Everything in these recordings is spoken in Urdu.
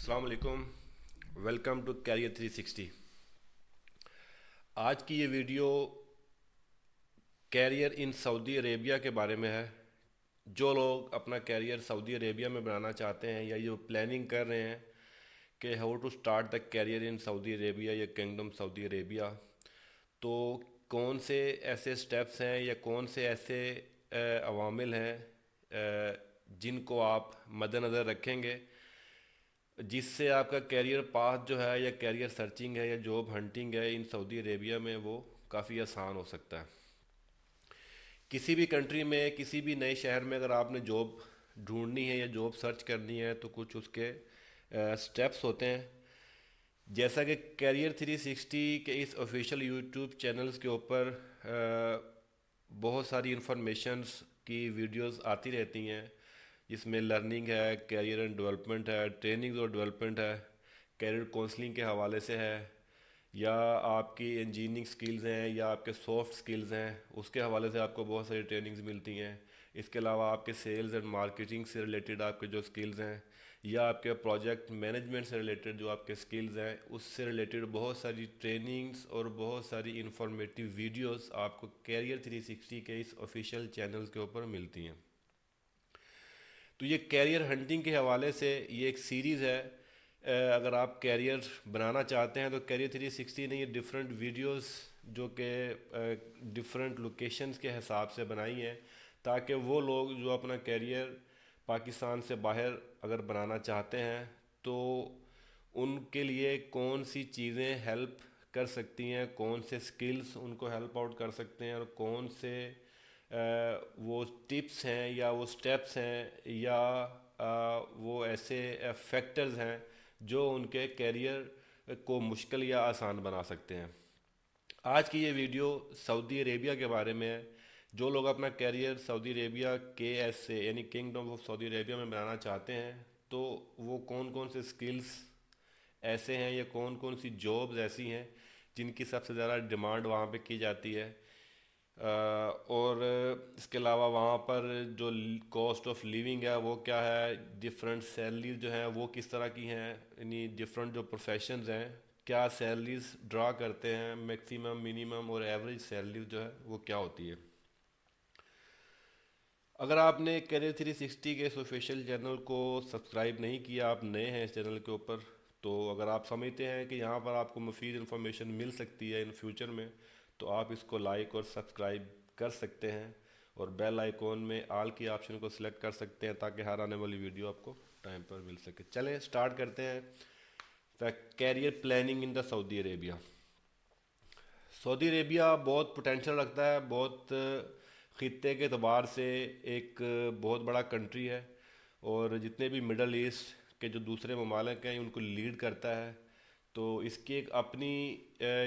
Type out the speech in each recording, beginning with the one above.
السلام علیکم، ویلکم ٹو کیریئر 360۔ آج کی یہ video career in Saudi Arabia کے بارے میں ہے۔ جو لوگ اپنا کیریئر سعودی عربیہ میں بنانا چاہتے ہیں یا جو پلاننگ کر رہے ہیں کہ how to start the career in Saudi Arabia یا کنگڈم سعودی عربیہ، تو کون سے ایسے سٹیپس ہیں یا کون سے ایسے عوامل ہیں جن کو آپ مد نظر رکھیں گے جس سے آپ کا کیریئر پاتھ جو ہے یا کیریئر سرچنگ ہے یا جاب ہنٹنگ ہے ان سعودی عربیہ میں وہ کافی آسان ہو سکتا ہے۔ کسی بھی کنٹری میں کسی بھی نئے شہر میں اگر آپ نے جاب ڈھونڈنی ہے یا جاب سرچ کرنی ہے تو کچھ اس کے سٹیپس ہوتے ہیں، جیسا کہ کیریئر 360 کے اس آفیشیل یوٹیوب چینلز کے اوپر بہت ساری انفارمیشنز کی ویڈیوز آتی رہتی ہیں، جس میں لرننگ ہے، کیریئر اینڈ ڈیولپمنٹ ہے، ٹریننگ اور ڈیولپمنٹ ہے، کیریئر کونسلنگ کے حوالے سے ہے، یا آپ کی انجینئرنگ سکلز ہیں یا آپ کے سافٹ سکلز ہیں اس کے حوالے سے آپ کو بہت ساری ٹریننگز ملتی ہیں۔ اس کے علاوہ آپ کے سیلز اینڈ مارکیٹنگ سے ریلیٹڈ آپ کے جو سکلز ہیں یا آپ کے پروجیکٹ مینجمنٹ سے ریلیٹڈ جو آپ کے سکلز ہیں اس سے ریلیٹڈ بہت ساری ٹریننگز اور بہت ساری انفارمیٹیو ویڈیوز آپ کو کیریئر 360 کے اس آفیشیل چینلز کے اوپر ملتی ہیں۔ تو یہ کیریئر ہنٹنگ کے حوالے سے یہ ایک سیریز ہے۔ اگر آپ کیریئر بنانا چاہتے ہیں تو کیریئر 360 نے یہ ڈفرینٹ ویڈیوز جو کہ ڈفرینٹ لوکیشنز کے حساب سے بنائی ہیں تاکہ وہ لوگ جو اپنا کیریئر پاکستان سے باہر اگر بنانا چاہتے ہیں تو ان کے لیے کون سی چیزیں ہیلپ کر سکتی ہیں، کون سے سکلز ان کو ہیلپ آؤٹ کر سکتے ہیں، اور کون سے وہ ٹپس ہیں یا وہ سٹیپس ہیں یا وہ ایسے فیکٹرز ہیں جو ان کے کیریئر کو مشکل یا آسان بنا سکتے ہیں۔ آج کی یہ ویڈیو سعودی عربیہ کے بارے میں ہے۔ جو لوگ اپنا کیریئر سعودی عربیہ KSA یعنی کنگڈم آف سعودی عربیہ میں بنانا چاہتے ہیں تو وہ کون کون سے سکلز ایسے ہیں یا کون کون سی جابز ایسی ہیں جن کی سب سے زیادہ ڈیمانڈ وہاں پہ کی جاتی ہے، اور اس کے علاوہ وہاں پر جو کاسٹ آف لیونگ ہے وہ کیا ہے، ڈفرینٹ سیلریز جو ہیں وہ کس طرح کی ہیں، یعنی ڈفرینٹ جو پروفیشنز ہیں کیا سیلریز ڈرا کرتے ہیں، میکسیمم منیمم اور ایوریج سیلریز جو ہے وہ کیا ہوتی ہے۔ اگر آپ نے کیریئر 360 کے اس آفیشیل چینل کو سبسکرائب نہیں کیا، آپ نئے ہیں اس چینل کے اوپر، تو اگر آپ سمجھتے ہیں کہ یہاں پر آپ کو مفید انفارمیشن مل سکتی ہے ان فیوچر میں تو آپ اس کو لائک اور سبسکرائب کر سکتے ہیں، اور بیل آئیکن میں آل کی آپشن کو سلیکٹ کر سکتے ہیں تاکہ ہر آنے والی ویڈیو آپ کو ٹائم پر مل سکے۔ چلیں سٹارٹ کرتے ہیں کیریئر پلاننگ ان دا سعودی عربیہ۔ سعودی عربیہ بہت پوٹینشیل رکھتا ہے، بہت خطے کے اعتبار سے ایک بہت بڑا کنٹری ہے، اور جتنے بھی مڈل ایسٹ کے جو دوسرے ممالک ہیں ان کو لیڈ کرتا ہے، تو اس کی ایک اپنی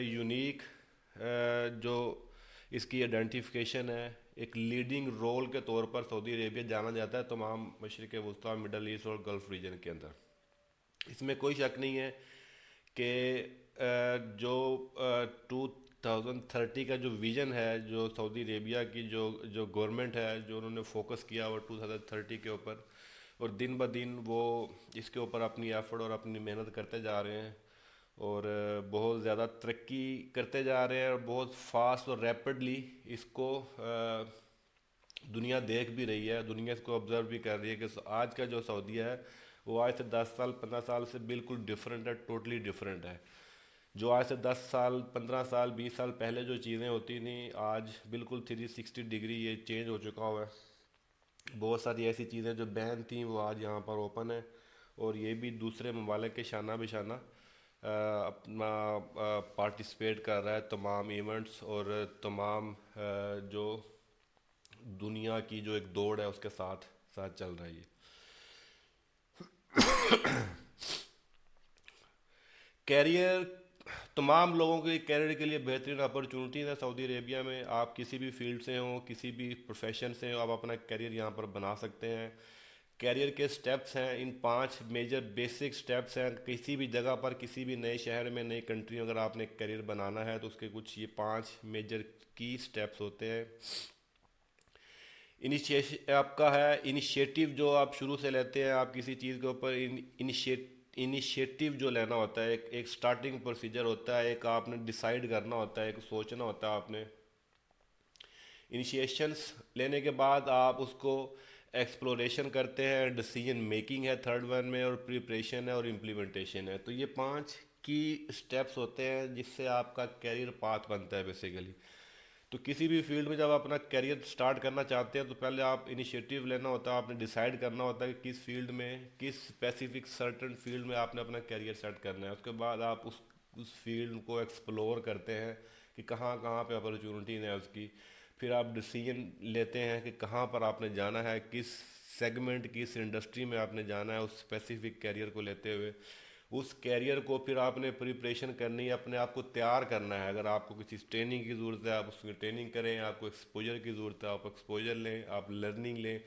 یونیک جو اس کی آئیڈینٹیفیکیشن ہے، ایک لیڈنگ رول کے طور پر سعودی عربیہ جانا جاتا ہے تمام مشرق وسطیٰ، مڈل ایسٹ اور گلف ریجن کے اندر۔ اس میں کوئی شک نہیں ہے کہ جو 2030 کا جو ویژن ہے جو سعودی عربیہ کی جو گورنمنٹ ہے جو انہوں نے فوکس کیا ہوا 2030 کے اوپر، اور دن بہ دن وہ اس کے اوپر اپنی ایفرٹ اور اپنی محنت کرتے جا رہے ہیں، اور بہت زیادہ ترقی کرتے جا رہے ہیں، اور بہت فاسٹ اور ریپڈلی اس کو دنیا دیکھ بھی رہی ہے، دنیا اس کو آبزرو بھی کر رہی ہے کہ آج کا جو سعودیہ ہے وہ آج سے 10 سال 15 سال سے بالکل ڈیفرنٹ ہے، ٹوٹلی ڈیفرنٹ ہے۔ جو آج سے 10 سال 15 سال 20 سال پہلے جو چیزیں ہوتی تھیں آج بالکل 360 ڈگری یہ چینج ہو چکا ہوا ہے۔ بہت ساری ایسی چیزیں جو بین تھیں وہ آج یہاں پر اوپن ہیں، اور یہ بھی دوسرے ممالک کے شانہ بشانہ اپنا پارٹیسپیٹ کر رہا ہے تمام ایونٹس اور تمام جو دنیا کی جو ایک دوڑ ہے اس کے ساتھ ساتھ چل رہی ہے۔ کیریئر تمام لوگوں کے کیریئر کے لیے بہترین اپرچونٹیز ہے سعودی عربیہ میں۔ آپ کسی بھی فیلڈ سے ہوں، کسی بھی پروفیشن سے ہوں، آپ اپنا کیریئر یہاں پر بنا سکتے ہیں۔ کیریئر کے سٹیپس ہیں، ان 5 میجر بیسک سٹیپس ہیں۔ کسی بھی جگہ پر کسی بھی نئے شہر میں نئی کنٹری میں اگر آپ نے کیریئر بنانا ہے تو اس کے کچھ یہ 5 میجر کی سٹیپس ہوتے ہیں۔ آپ کا ہے انیشیٹو جو آپ شروع سے لیتے ہیں، آپ کسی چیز کے اوپر انیشیٹو جو لینا ہوتا ہے، ایک سٹارٹنگ پروسیجر ہوتا ہے، ایک آپ نے ڈیسائیڈ کرنا ہوتا ہے، ایک سوچنا ہوتا ہے آپ نے. انیشیشنس لینے کے بعد آپ اس کو ایکسپلوریشن کرتے ہیں، ڈیسیجن میکنگ ہے تھرڈ ون میں، اور پریپریشن ہے اور امپلیمنٹیشن ہے. تو یہ 5 کی اسٹیپس ہوتے ہیں جس سے آپ کا کیریئر پاتھ بنتا ہے بیسیکلی. تو کسی بھی فیلڈ میں جب آپ اپنا کیریئر سٹارٹ کرنا چاہتے ہیں تو پہلے آپ انیشیٹو لینا ہوتا ہے، آپ نے ڈیسائیڈ کرنا ہوتا ہے کہ کس فیلڈ میں، کس اسپیسیفک سرٹن فیلڈ میں آپ نے اپنا کیریئر سیٹ کرنا ہے. اس کے بعد آپ اس فیلڈ کو ایکسپلور کرتے ہیں کہ کہاں کہاں پہ اپرچونیٹیز ہیں اس کی. پھر آپ ڈیسیجن لیتے ہیں کہ کہاں پر آپ نے جانا ہے، کس سیگمنٹ، کس انڈسٹری میں آپ نے جانا ہے اس اسپیسیفک کیریئر کو لیتے ہوئے. اس کیریئر کو پھر آپ نے پریپریشن کرنی ہے، اپنے آپ کو تیار کرنا ہے. اگر آپ کو کسی ٹریننگ کی ضرورت ہے آپ اس کی ٹریننگ کریں، آپ کو ایکسپوجر کی ضرورت ہے آپ ایکسپوجر لیں، آپ لرننگ لیں،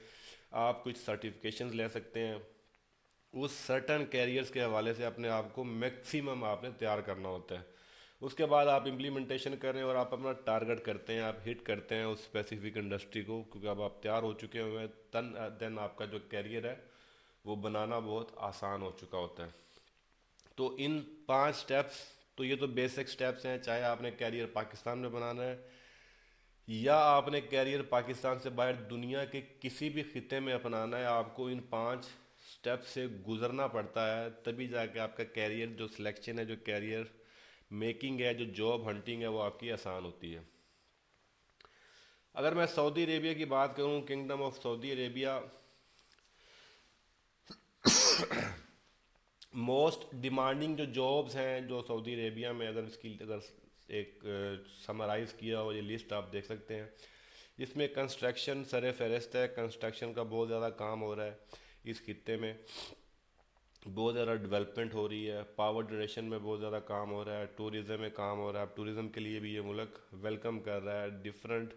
آپ کچھ سرٹیفکیشنز لے سکتے ہیں. اس سرٹن کیریئرز کے حوالے سے اپنے آپ کو میکسیمم آپ نے تیار کرنا ہوتا ہے. اس کے بعد آپ امپلیمنٹیشن کریں اور آپ اپنا ٹارگٹ کرتے ہیں، آپ ہٹ کرتے ہیں اس اسپیسیفک انڈسٹری کو، کیونکہ اب آپ تیار ہو چکے ہوئے ہیں. دین آپ کا جو کیریئر ہے وہ بنانا بہت آسان ہو چکا ہوتا ہے. تو ان 5 سٹیپس، تو یہ تو بیسک سٹیپس ہیں، چاہے آپ نے کیریئر پاکستان میں بنانا ہے یا آپ نے کیریئر پاکستان سے باہر دنیا کے کسی بھی خطے میں اپنانا ہے. آپ کو ان 5 سٹیپ سے گزرنا پڑتا ہے، تبھی جا کے آپ کا کیریئر جو سلیکشن ہے، جو کیریئر میکنگ ہے، جو جاب ہنٹنگ ہے، وہ آپ کی آسان ہوتی ہے. اگر میں سعودی عربیہ کی بات کروں، kingdom of Saudi Arabia most demanding جو جابز ہیں جو سعودی عربیہ میں، اگر ایک سمرائز کیا ہو یہ لسٹ آپ دیکھ سکتے ہیں. جس میں کنسٹرکشن سر فہرست ہے. کنسٹرکشن کا بہت زیادہ کام ہو رہا ہے اس خطے میں، بہت زیادہ ڈیولپمنٹ ہو رہی ہے. پاور جنریشن میں بہت زیادہ کام ہو رہا ہے، ٹورزم میں کام ہو رہا ہے. ٹورزم کے لیے بھی یہ ملک ویلکم کر رہا ہے. ڈفرینٹ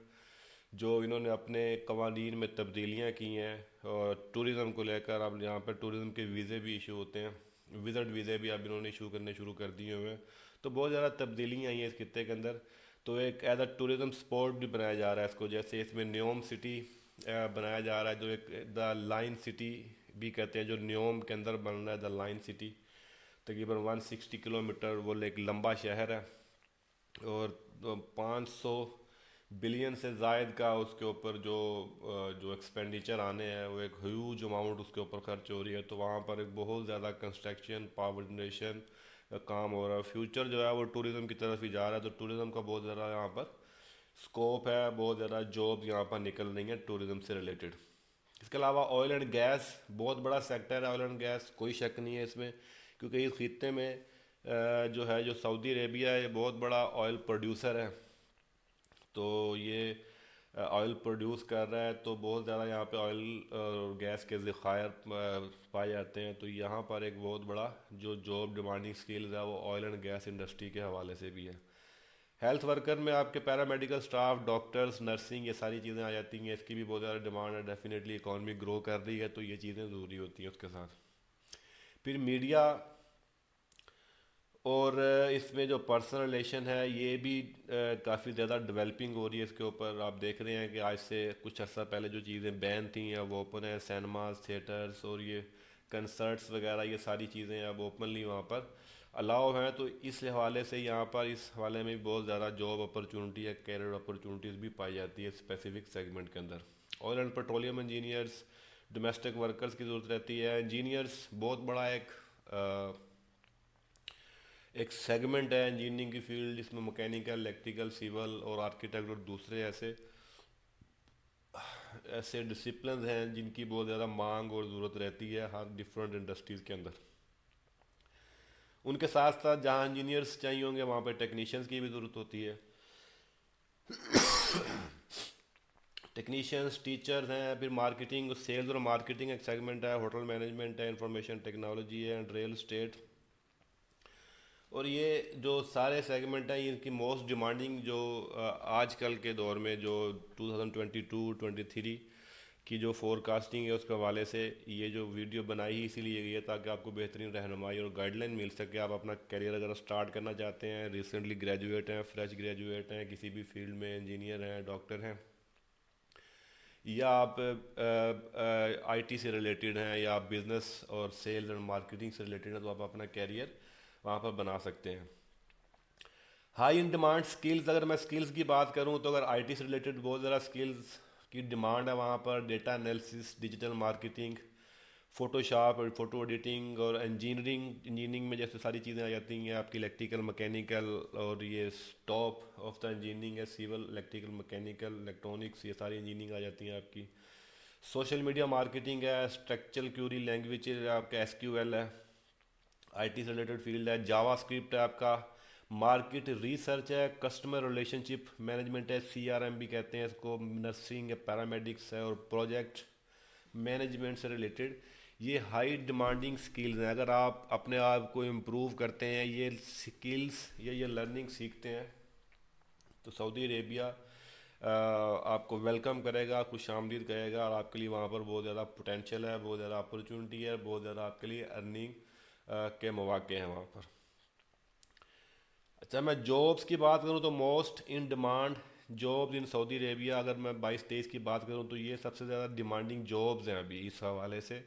جو انہوں نے اپنے قوانین میں تبدیلیاں کی ہیں اور ٹورزم کو لے کر، اب یہاں پر ٹورزم کے ویزے بھی ایشو ہوتے ہیں، وزٹ ویزے بھی اب انہوں نے ایشو کرنے شروع کر دیے ہوئے ہیں. تو بہت زیادہ تبدیلیاں آئی ہیں اس خطے کے اندر. تو ایک ایز اے ٹورزم سپورٹ بھی بنایا جا رہا ہے اس کو. جیسے اس میں نیوم سٹی بنایا جا رہا ہے، جو ایک دا لائن سٹی بھی کہتے ہیں، جو نیوم کے اندر بن رہا ہے، دا لائن سٹی. تقریباً 160 کلومیٹر وہ ایک لمبا شہر ہے، اور 500 بلین سے زائد کا اس کے اوپر جو ایکسپینڈیچر آنے ہیں، وہ ایک ہیوج اماؤنٹ اس کے اوپر خرچ ہو رہی ہے. تو وہاں پر ایک بہت زیادہ کنسٹرکشن، پاور جنریشن کا کام ہو رہا ہے. فیوچر جو ہے وہ ٹورزم کی طرف ہی جا رہا ہے. تو ٹورزم کا بہت زیادہ یہاں پر اسکوپ ہے، بہت زیادہ جاب یہاں پر نکل رہی ہیں ٹورزم سے ریلیٹڈ. اس کے علاوہ آئل اینڈ گیس بہت بڑا سیکٹر ہے. آئل اینڈ گیس کوئی شک نہیں ہے اس میں، کیونکہ اس خطے میں جو ہے، جو سعودی عربیہ ہے، یہ بہت بڑا آئل پروڈیوسر ہے. تو یہ آئل پروڈیوس کر رہا ہے، تو بہت زیادہ یہاں پہ آئل اور گیس کے ذخائر پائے جاتے ہیں. تو یہاں پر ایک بہت بڑا جو جاب ڈیمانڈنگ سکلز ہے وہ آئل اینڈ گیس انڈسٹری کے حوالے سے بھی ہے. ہیلتھ ورکر میں آپ کے پیرامیڈیکل سٹاف، ڈاکٹرز، نرسنگ، یہ ساری چیزیں آ جاتی ہیں. اس کی بھی بہت زیادہ ڈیمانڈ ہے. ڈیفینیٹلی اکانومی گرو کر رہی ہے، تو یہ چیزیں ضروری ہوتی ہیں اس کے ساتھ. پھر میڈیا اور اس میں جو پرسنل ریلیشن ہے، یہ بھی کافی زیادہ ڈیولپنگ ہو رہی ہے. اس کے اوپر آپ دیکھ رہے ہیں کہ آج سے کچھ عرصہ پہلے جو چیزیں بین تھیں اب اوپن ہیں. سینماز، تھیٹرز اور یہ کنسرٹس وغیرہ، یہ ساری چیزیں اب اوپنلی وہاں پر الاؤ ہیں. تو اس حوالے سے یہاں پر اس حوالے میں بھی بہت زیادہ جاب اپرچونٹی ہے، کیریئر اپرچونیٹیز بھی پائی جاتی ہے اسپیسیفک سیگمنٹ کے اندر. Oil and petroleum engineers, domestic workers کی ضرورت رہتی ہے. انجینئرس بہت بڑا ایک سیگمنٹ ہے انجینئرنگ کی فیلڈ، جس میں مکینیکل، الیکٹریکل، سیول اور آرکیٹیکٹ اور دوسرے ایسے ڈسپلنز ہیں جن کی بہت زیادہ مانگ اور ضرورت رہتی ہے ہر ڈفرینٹ انڈسٹریز کے اندر. ان کے ساتھ ساتھ جہاں انجینئرس چاہیے ہوں گے وہاں پہ ٹیکنیشینز کی بھی ضرورت ہوتی ہے. ٹیکنیشینز، ٹیچرز ہیں. پھر مارکیٹنگ، سیلز اور مارکیٹنگ ایک سیگمنٹ ہے. ہوٹل مینجمنٹ ہے، انفارمیشن ٹیکنالوجی ہے، اینڈ ریئل اسٹیٹ. اور یہ جو سارے سیگمنٹ ہیں، ان کی موسٹ ڈیمانڈنگ جو آج کل کے دور میں جو 2022-23 کی جو فور کاسٹنگ ہے، اس کے حوالے سے یہ جو ویڈیو بنائی ہی اسی لیے گئی ہے تاکہ آپ کو بہترین رہنمائی اور گائیڈ لائن مل سکے. آپ اپنا کیریئر اگر اسٹارٹ کرنا چاہتے ہیں، ریسنٹلی گریجویٹ ہیں، فریش گریجویٹ ہیں، کسی بھی فیلڈ میں انجینئر ہیں، ڈاکٹر ہیں، یا آپ آئی ٹی سے ریلیٹڈ ہیں یا آپ بزنس اور سیلز اینڈ مارکیٹنگ سے ریلیٹڈ ہیں تو آپ اپنا کیریئر وہاں پر بنا سکتے ہیں. ہائی ان ڈیمانڈ سکلز، اگر میں سکلز کی بات کروں تو اگر آئی ٹی سے ریلیٹڈ بہت زیادہ سکلز کی ڈیمانڈ ہے وہاں پر. Data analysis, digital marketing, Photoshop اور فوٹو ایڈیٹنگ اور انجینئرنگ میں جیسے ساری چیزیں آ جاتی ہیں آپ کی. الیکٹریکل مکینیکل اور یہ ٹاپ آف دا انجینئرنگ ہے سول، الیکٹریکل مکینیکل الیکٹرانکس، یہ ساری انجینئرنگ آ جاتی ہیں آپ کی. سوشل میڈیا مارکیٹنگ ہے، اسٹرکچرل کیوری لینگویج آپ کا ایس کیو ایل ہے، آئی ٹی سے ریلیٹڈ فیلڈ ہے. جاوا اسکرپٹ ہے آپ کا. مارکیٹ ریسرچ ہے، کسٹمر ریلیشن شپ مینجمنٹ ہے، سی آر ایم بھی کہتے ہیں اس کو. نرسنگ ہے، پیرامیڈکس ہے، اور پروجیکٹ مینجمنٹ سے ریلیٹڈ یہ ہائی ڈیمانڈنگ سکلز ہیں. اگر آپ اپنے آپ کو امپروو کرتے ہیں، یہ سکلز یا یہ لرننگ سیکھتے ہیں تو سعودی عربیہ آپ کو ویلکم کرے گا، خوش آمدید کہے گا، اور آپ کے لیے وہاں پر بہت زیادہ پوٹینشیل ہے، بہت زیادہ اپرچونٹی ہے، بہت زیادہ آپ کے لیے ارننگ کے مواقع ہیں وہاں پر. اچھا، میں جابس کی بات کروں تو most in demand jobs in Saudi Arabia, اگر میں 22-23 کی بات کروں تو یہ سب سے زیادہ ڈیمانڈنگ جابز ہیں ابھی اس حوالے سے،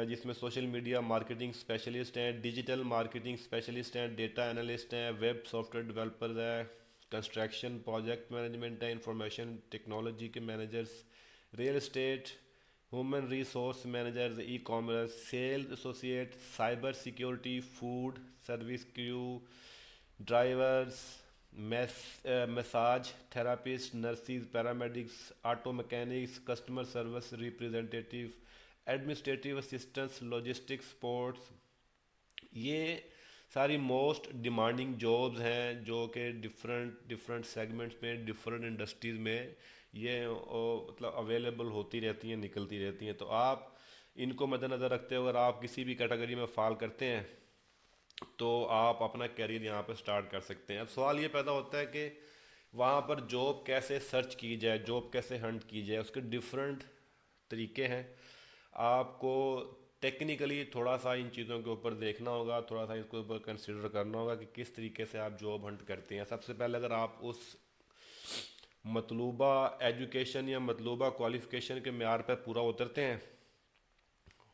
جس میں سوشل میڈیا مارکیٹنگ اسپیشلسٹ ہیں، ڈیجیٹل مارکیٹنگ اسپیشلسٹ ہیں، ڈیٹا انالسٹ ہیں، ویب سافٹ ویئر ڈیولپرز ہیں، کنسٹرکشن پروجیکٹ مینجمنٹ ہے، انفارمیشن ٹیکنالوجی کے managers, real estate, human resource managers, e commerce, sales associate, cyber security, food service crew, drivers, massage therapist, nurses, paramedics, auto mechanics, customer service representative, administrative assistants, logistics supports. یہ ساری موسٹ ڈیمانڈنگ جابز ہیں جو کہ ڈفرینٹ سیگمنٹس میں، ڈفرینٹ انڈسٹریز میں یہ مطلب اویلیبل ہوتی رہتی ہیں، نکلتی رہتی ہیں. تو آپ ان کو مد نظر رکھتے ہوئے اگر آپ کسی بھی کیٹیگری میں فال کرتے ہیں تو آپ اپنا کیریئر یہاں پہ سٹارٹ کر سکتے ہیں. اب سوال یہ پیدا ہوتا ہے کہ وہاں پر جاب کیسے سرچ کی جائے، جاب کیسے ہنٹ کی جائے. اس کے ڈفرینٹ طریقے ہیں. آپ کو ٹیکنیکلی تھوڑا سا ان چیزوں کے اوپر دیکھنا ہوگا، تھوڑا سا اس کے اوپر کنسیڈر کرنا ہوگا کہ کس طریقے سے آپ جاب ہنٹ کرتے ہیں. سب سے پہلے اگر آپ اس مطلوبہ ایجوکیشن یا مطلوبہ کوالیفیکیشن کے معیار پہ پورا اترتے ہیں،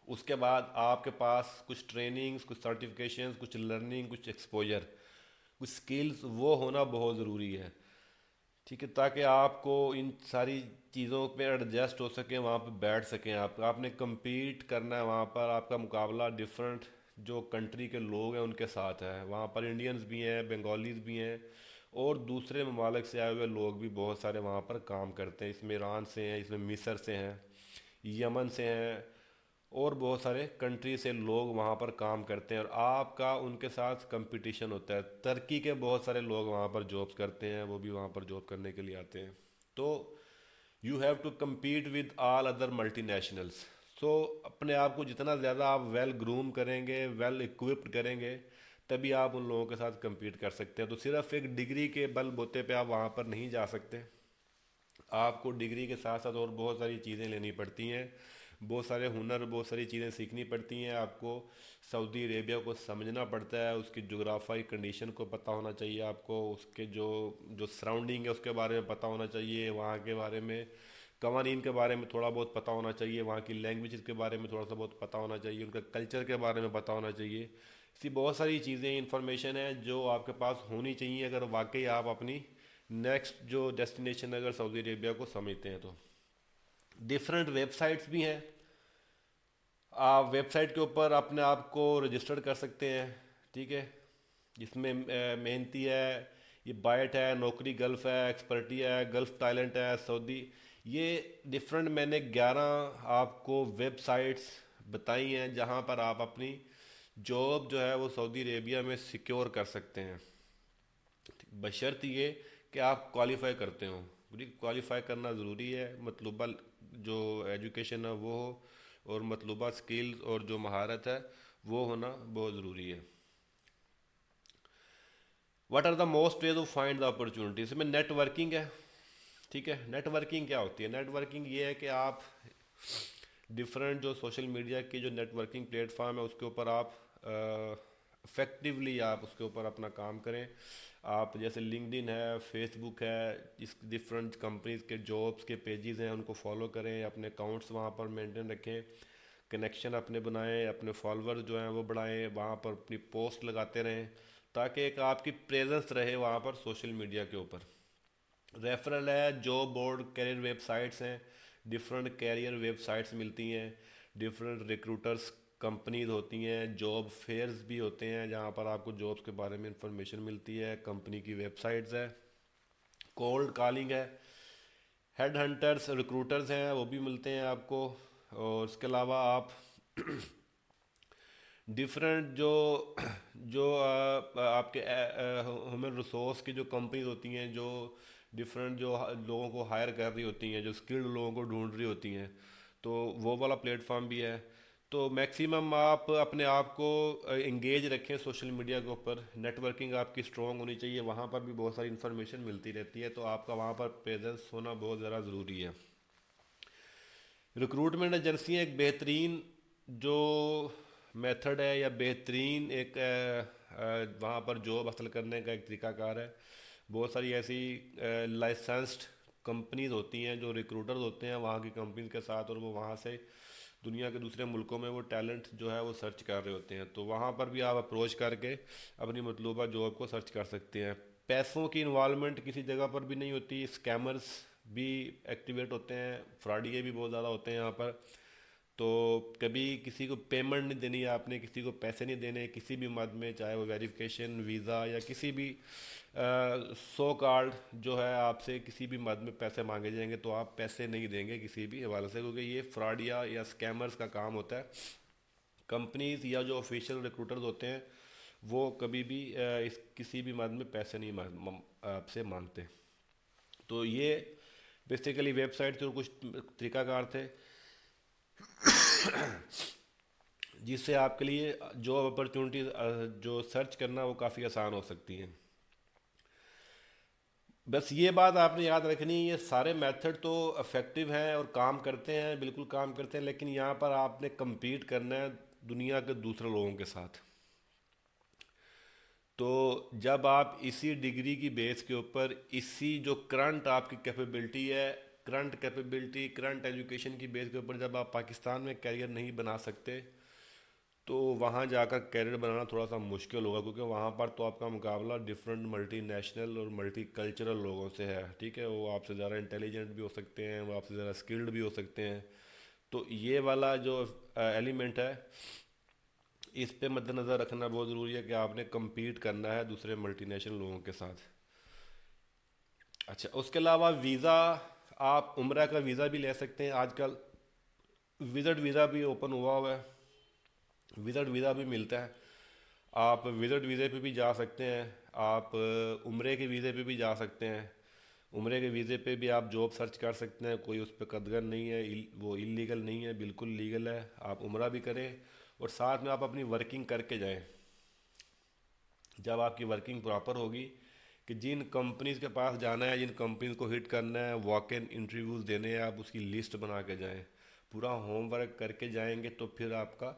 اس کے بعد آپ کے پاس کچھ ٹریننگز، کچھ سرٹیفکیشنز، کچھ لرننگ، کچھ ایکسپوجر، کچھ سکلز وہ ہونا بہت ضروری ہے. ٹھیک ہے، تاکہ آپ کو ان ساری چیزوں پہ ایڈجسٹ ہو سکیں، وہاں پہ بیٹھ سکیں. آپ نے کمپیٹ کرنا ہے وہاں پر، آپ کا مقابلہ ڈفرینٹ جو کنٹری کے لوگ ہیں ان کے ساتھ ہے. وہاں پر انڈینز بھی ہیں، بنگالیز بھی ہیں، اور دوسرے ممالک سے آئے ہوئے لوگ بھی بہت سارے وہاں پر کام کرتے ہیں. اس میں ایران سے ہیں، اس میں مصر سے ہیں، یمن سے ہیں، اور بہت سارے کنٹری سے لوگ وہاں پر کام کرتے ہیں، اور آپ کا ان کے ساتھ کمپٹیشن ہوتا ہے. ترکی کے بہت سارے لوگ وہاں پر جابس کرتے ہیں، وہ بھی وہاں پر جاب کرنے کے لیے آتے ہیں. تو you have to compete with all other multinationals. So اپنے آپ کو جتنا زیادہ آپ ویل گروم کریں گے، ویل اکوپڈ کریں گے، تبھی آپ ان لوگوں کے ساتھ کمپیٹ کر سکتے ہیں. تو صرف ایک ڈگری کے بل بوتے پہ آپ وہاں پر نہیں جا سکتے. آپ کو ڈگری کے ساتھ ساتھ اور بہت ساری چیزیں لینی پڑتی ہیں، بہت سارے ہنر، بہت ساری چیزیں سیکھنی پڑتی ہیں. آپ کو سعودی عربیہ کو سمجھنا پڑتا ہے، اس کی جغرافائی کنڈیشن کو پتہ ہونا چاہیے آپ کو، اس کے جو سراؤنڈنگ ہے اس کے بارے میں پتہ ہونا چاہیے، وہاں کے بارے میں قوانین کے بارے میں تھوڑا بہت پتہ ہونا چاہیے، وہاں کی لینگویج کے بارے میں تھوڑا سا بہت پتہ ہونا چاہیے، ان کا کلچر کے بارے میں پتہ ہونا چاہیے. ایسی بہت ساری چیزیں، انفارمیشن ہے جو آپ کے پاس ہونی چاہیے اگر واقعی آپ اپنی نیکسٹ جو ڈیسٹینیشن اگر سعودی عربیہ کو سمجھتے ہیں. تو ڈفرینٹ ویب سائٹس بھی ہیں، آپ ویب سائٹ کے اوپر اپنے آپ کو رجسٹر کر سکتے ہیں. ٹھیک ہے، جس میں محنتی ہے، یہ بائٹ ہے، نوکری گلف ہے، ایکسپرٹی ہے، گلف ٹیلنٹ ہے، سعودی، یہ ڈفرینٹ میں نے 11 آپ کو ویب سائٹس بتائی ہیں جہاں پر آپ اپنی جاب جو ہے وہ سعودی عربیہ میں سیکیور کر سکتے ہیں، بشرط یہ کہ آپ کوالیفائی کرتے ہوں. کوالیفائی کرنا ضروری ہے، مطلوبہ جو ایجوکیشن ہے وہ ہو، اور مطلوبہ سکلز اور جو مہارت ہے وہ ہونا بہت ضروری ہے. What are the most ways of find the opportunity. اس میں نیٹ ورکنگ ہے. ٹھیک ہے، نیٹ ورکنگ کیا ہوتی ہے؟ نیٹ ورکنگ یہ ہے کہ آپ ڈفرینٹ جو سوشل میڈیا کی جو نیٹ ورکنگ پلیٹ فارم ہے اس کے اوپر آپ افیکٹولی آپ اس کے اوپر اپنا کام کریں. آپ جیسے لنکڈ ان ہے، فیس بک ہے، اس ڈفرینٹ کمپنیز کے جابس کے پیجز ہیں ان کو فالو کریں، اپنے اکاؤنٹس وہاں پر مینٹین رکھیں، کنیکشن اپنے بنائیں، اپنے فالوور جو ہیں وہ بڑھائیں، وہاں پر اپنی پوسٹ لگاتے رہیں تاکہ ایک آپ کی پریزنس رہے وہاں پر سوشل میڈیا کے اوپر. ریفرل ہے، job board, career web sites ہیں، ڈفرینٹ کیریئر ویب سائٹس ملتی ہیں، ڈفرینٹ ریکروٹرس کمپنیز ہوتی ہیں، جاب فیئرز بھی ہوتے ہیں جہاں پر آپ کو جابس کے بارے میں انفارمیشن ملتی ہے، کمپنی کی ویب سائٹس ہے، کولڈ کالنگ ہے، ہیڈ ہنٹرز ریکروٹرز ہیں وہ بھی ملتے ہیں آپ کو. اور اس کے علاوہ آپ ڈفرینٹ جو آپ کے ہیومن ریسورس کی جو کمپنیز ہوتی ہیں جو ڈفرینٹ جو لوگوں کو ہائر کر رہی ہوتی ہیں، جو اسکلڈ لوگوں کو ڈھونڈ رہی ہوتی ہیں، تو وہ والا پلیٹ فارم بھی ہے. تو میکسیمم آپ اپنے آپ کو انگیج رکھیں سوشل میڈیا کے اوپر، نیٹ ورکنگ آپ کی اسٹرانگ ہونی چاہیے، وہاں پر بھی بہت ساری انفارمیشن ملتی رہتی ہے، تو آپ کا وہاں پر پریزنس ہونا بہت زیادہ ضروری ہے. ریکروٹمنٹ ایجنسیاں ایک بہترین جو میتھڈ ہے یا بہترین ایک وہاں پر جاب حاصل کرنے کا ایک طریقہ کار ہے. بہت ساری ایسی لائسنسڈ کمپنیز ہوتی ہیں جو ریکروٹرز ہوتے ہیں وہاں کی کمپنیز کے ساتھ، اور وہ وہاں سے دنیا کے دوسرے ملکوں میں وہ ٹیلنٹ جو ہے وہ سرچ کر رہے ہوتے ہیں، تو وہاں پر بھی آپ اپروچ کر کے اپنی مطلوبہ جاب کو سرچ کر سکتے ہیں. پیسوں کی انوالومنٹ کسی جگہ پر بھی نہیں ہوتی، اسکیمرز بھی ایکٹیویٹ ہوتے ہیں، فراڈیے بھی بہت زیادہ ہوتے ہیں یہاں پر. تو کبھی کسی کو پیمنٹ نہیں دینی ہے، آپ نے کسی کو پیسے نہیں دینے کسی بھی مد میں، چاہے وہ ویریفیکیشن ویزا یا کسی بھی سو کارڈ جو ہے آپ سے کسی بھی مد میں پیسے مانگے جائیں گے تو آپ پیسے نہیں دیں گے کسی بھی حوالے سے، کیونکہ یہ فراڈیا یا اسکیمرز کا کام ہوتا ہے. کمپنیز یا جو آفیشیل ریکروٹرز ہوتے ہیں وہ کبھی بھی اس کسی بھی مد میں پیسے نہیں آپ سے مانگتے. تو یہ بیسیکلی ویب سائٹ کے کچھ طریقہ کار تھے جس سے آپ کے لیے جاب اپرچونیٹیز جو سرچ کرنا وہ کافی آسان ہو سکتی ہیں. بس یہ بات آپ نے یاد رکھنی، یہ سارے میتھڈ تو افیکٹو ہیں اور کام کرتے ہیں، بالکل کام کرتے ہیں، لیکن یہاں پر آپ نے کمپیٹ کرنا ہے دنیا کے دوسرے لوگوں کے ساتھ. تو جب آپ اسی ڈگری کی بیس کے اوپر اسی جو کرنٹ آپ کی کیپیبلٹی ہے، کرنٹ ایجوکیشن کی بیس کے اوپر جب آپ پاکستان میں کیریئر نہیں بنا سکتے تو وہاں جا کر کیریئر بنانا تھوڑا سا مشکل ہوگا، کیونکہ وہاں پر تو آپ کا مقابلہ ڈفرینٹ ملٹی نیشنل اور ملٹی کلچرل لوگوں سے ہے. ٹھیک ہے، وہ آپ سے زیادہ انٹیلیجنٹ بھی ہو سکتے ہیں، وہ آپ سے زیادہ اسکلڈ بھی ہو سکتے ہیں. تو یہ والا جو ایلیمنٹ ہے اس پہ مد نظر رکھنا بہت ضروری ہے کہ آپ نے کمپیٹ کرنا ہے دوسرے ملٹی نیشنل لوگوں کے ساتھ. اچھا، اس کے علاوہ ویزا، آپ عمرہ کا ویزا بھی لے سکتے ہیں. آج کل وزٹ ویزا بھی اوپن ہوا ہے، وزٹ ویزا بھی ملتا ہے، آپ وزٹ ویزے پہ بھی جا سکتے ہیں، آپ عمرے کے ویزے پہ بھی جا سکتے ہیں. عمرے کے ویزے پہ بھی آپ جاب سرچ کر سکتے ہیں، کوئی اس پہ قدغن نہیں ہے، وہ انلیگل نہیں ہے، بالکل لیگل ہے. آپ عمرہ بھی کریں اور ساتھ میں آپ اپنی ورکنگ کر کے جائیں. جب آپ کی ورکنگ پراپر ہوگی کہ جن کمپنیز کے پاس جانا ہے، جن کمپنیز کو ہٹ کرنا ہے، واک ان انٹرویوز دینے ہیں، آپ اس کی لسٹ بنا کے جائیں، پورا ہوم ورک کر کے جائیں گے تو پھر آپ کا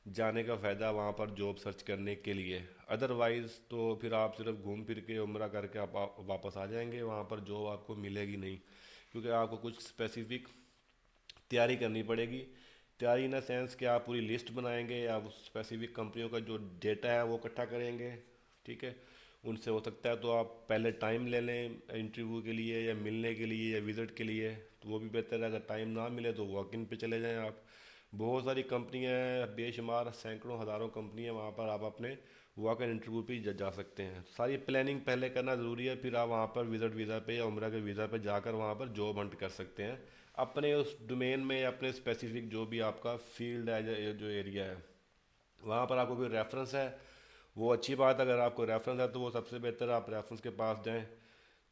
جانے کا فائدہ وہاں پر جاب سرچ کرنے کے لیے. ادروائز تو پھر آپ صرف گھوم پھر کے عمرہ کر کے آپ واپس آ جائیں گے، وہاں پر جاب آپ کو ملے گی نہیں، کیونکہ آپ کو کچھ اسپیسیفک تیاری کرنی پڑے گی. تیاری ان سینس کہ آپ پوری لسٹ بنائیں گے، آپ اس اسپیسیفک کمپنیوں کا جو ڈیٹا ہے وہ اکٹھا کریں گے. ٹھیک ہے، ان سے ہو سکتا ہے تو آپ پہلے ٹائم لے لیں انٹرویو کے لیے یا ملنے کے لیے یا وزٹ کے لیے، تو وہ بھی بہتر ہے. اگر ٹائم نہ ملے تو واک ان پہ چلے جائیں. آپ بہت ساری کمپنیاں ہیں، بے شمار سینکڑوں ہزاروں کمپنیاں، وہاں پر آپ اپنے واک ان انٹرویو پہ جا سکتے ہیں. ساری پلاننگ پہلے کرنا ضروری ہے، پھر آپ وہاں پر وزٹ ویزا پہ یا عمرہ کے ویزا پہ جا کر وہاں پر جاب ہنٹ کر سکتے ہیں اپنے اس ڈومین میں، اپنے اسپیسیفک جو بھی آپ کا فیلڈ ہے، جو ایریا ہے. وہاں پر آپ کو کوئی ریفرنس ہے وہ اچھی بات ہے، اگر آپ کو ریفرنس ہے تو وہ سب سے بہتر ہے، آپ ریفرنس کے پاس جائیں